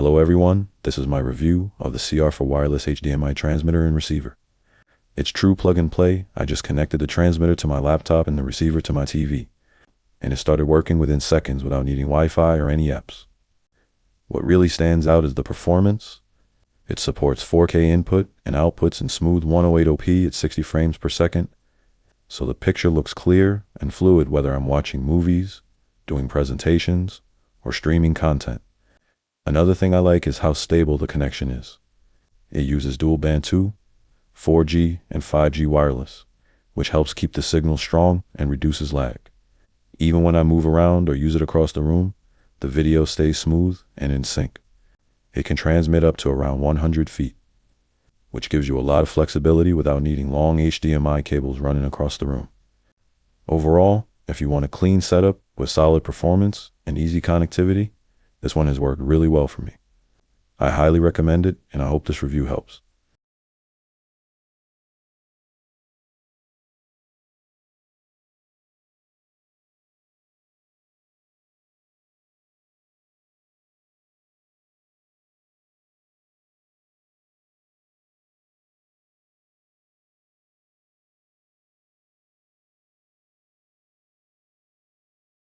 Hello everyone, this is my review of the CR4 wireless HDMI transmitter and receiver. It's true plug and play. I just connected the transmitter to my laptop and the receiver to my TV, and it started working within seconds without needing Wi-Fi or any apps. What really stands out is the performance. It supports 4K input and outputs in smooth 108p at 60 frames per second, so the picture looks clear and fluid whether I'm watching movies, doing presentations, or streaming content. Another thing I like is how stable the connection is. It uses dual band 2, 4G, and 5G wireless, which helps keep the signal strong and reduces lag. Even when I move around or use it across the room, the video stays smooth and in sync. It can transmit up to around 100 feet, which gives you a lot of flexibility without needing long HDMI cables running across the room. Overall, if you want a clean setup with solid performance and easy connectivity, this one has worked really well for me. I highly recommend it, and I hope this review helps.